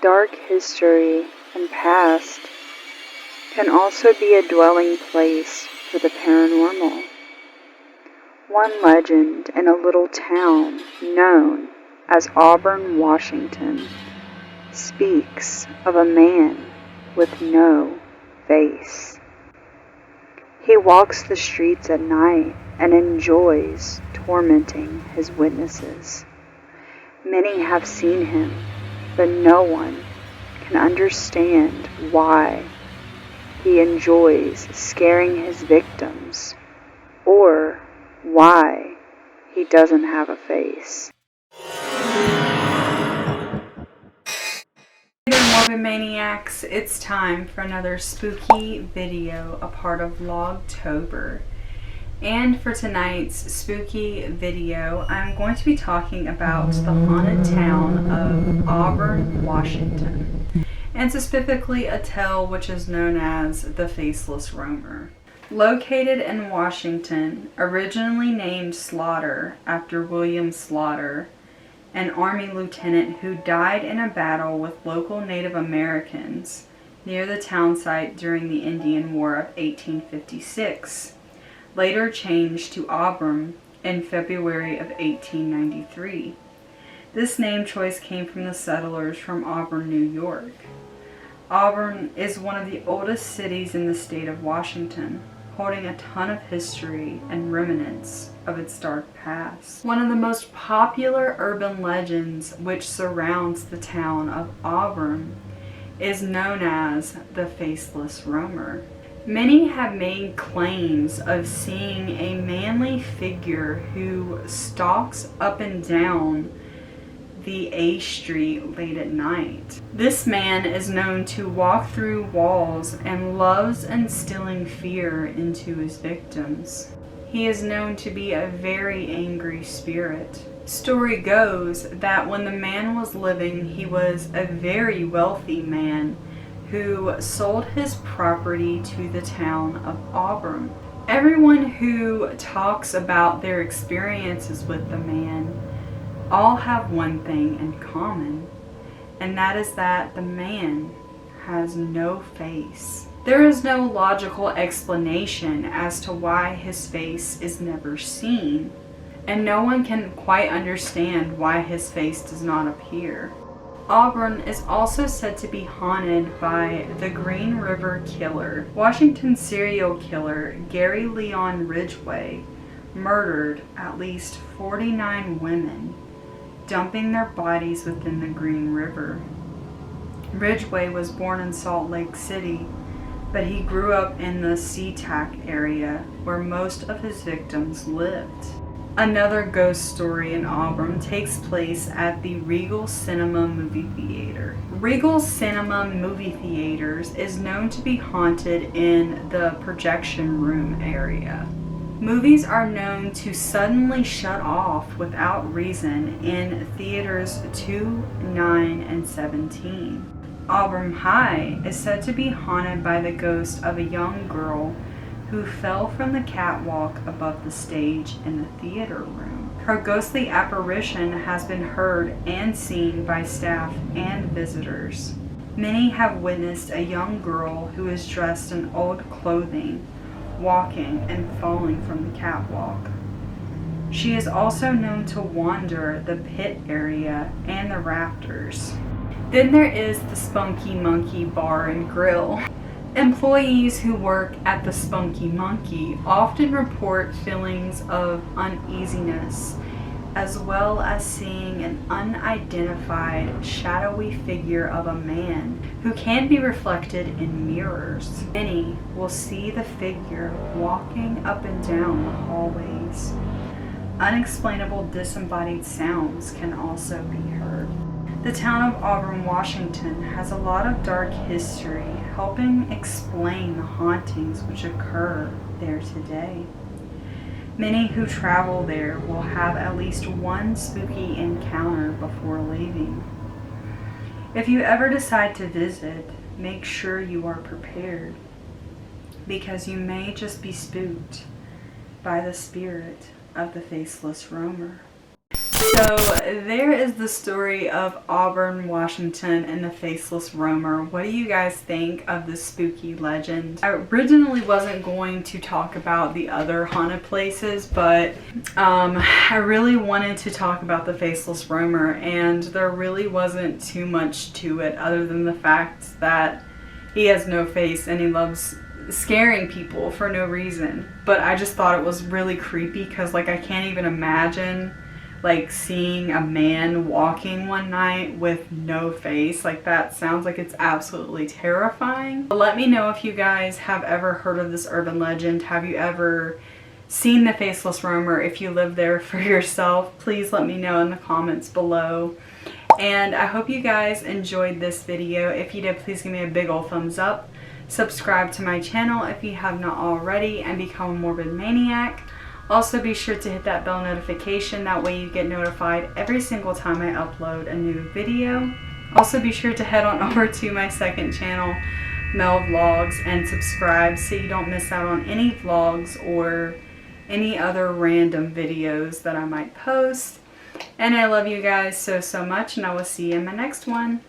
dark history and past can also be a dwelling place for the paranormal. One legend in a little town known as Auburn, Washington, speaks of a man with no face. He walks the streets at night and enjoys tormenting his witnesses. Many have seen him, but no one can understand why he enjoys scaring his victims or why he doesn't have a face. Hey there, Morbid Maniacs. It's time for another spooky video, a part of VLOGTOBER. And for tonight's spooky video, I'm going to be talking about the haunted town of Auburn, Washington, and specifically a tale which is known as the Faceless Roamer. Located in Washington, originally named Slaughter after William Slaughter, an Army lieutenant who died in a battle with local Native Americans near the town site during the Indian War of 1856. Later changed to Auburn in February of 1893. This name choice came from the settlers from Auburn, New York. Auburn is one of the oldest cities in the state of Washington, holding a ton of history and remnants of its dark past. One of the most popular urban legends which surrounds the town of Auburn is known as the Faceless Roamer. Many have made claims of seeing a manly figure who stalks up and down the A Street late at night. This man is known to walk through walls and loves instilling fear into his victims. He is known to be a very angry spirit. Story goes that when the man was living, he was a very wealthy man who sold his property to the town of Auburn. Everyone who talks about their experiences with the man all have one thing in common, and that is that the man has no face. There is no logical explanation as to why his face is never seen, and no one can quite understand why his face does not appear. Auburn is also said to be haunted by the Green River Killer. Washington serial killer Gary Leon Ridgway murdered at least 49 women, dumping their bodies within the Green River. Ridgway was born in Salt Lake City, but he grew up in the SeaTac area where most of his victims lived. Another ghost story in Auburn takes place at the Regal Cinema Movie Theater. Regal Cinema Movie Theaters is known to be haunted in the projection room area. Movies are known to suddenly shut off without reason in theaters 2, 9, and 17. Auburn High is said to be haunted by the ghost of a young girl who fell from the catwalk above the stage in the theater room. Her ghostly apparition has been heard and seen by staff and visitors. Many have witnessed a young girl who is dressed in old clothing, walking and falling from the catwalk. She is also known to wander the pit area and the rafters. Then there is the Spunky Monkey Bar and Grill. Employees who work at the Spunky Monkey often report feelings of uneasiness, as well as seeing an unidentified shadowy figure of a man who can be reflected in mirrors. Many will see the figure walking up and down the hallways. Unexplainable disembodied sounds can also be heard. The town of Auburn, Washington has a lot of dark history, helping explain the hauntings which occur there today. Many who travel there will have at least one spooky encounter before leaving. If you ever decide to visit, make sure you are prepared, because you may just be spooked by the spirit of the Faceless Roamer. So there is the story of Auburn, Washington, and the Faceless Roamer. What do you guys think of this spooky legend? I originally wasn't going to talk about the other haunted places, but I really wanted to talk about the Faceless Roamer, and there really wasn't too much to it other than the fact that he has no face and he loves scaring people for no reason. But I just thought it was really creepy because, like, I can't even imagine like seeing a man walking one night with no face. Like, that sounds like it's absolutely terrifying. But let me know if you guys have ever heard of this urban legend. Have you ever seen the Faceless Roamer? If you live there for yourself, please let me know in the comments below. And I hope you guys enjoyed this video. If you did, please give me a big ol' thumbs up. Subscribe to my channel if you have not already and become a morbid maniac. Also, be sure to hit that bell notification. That way you get notified every single time I upload a new video. Also, be sure to head on over to my second channel, Mel Vlogs, and subscribe so you don't miss out on any vlogs or any other random videos that I might post. And I love you guys so much, and I will see you in my next one.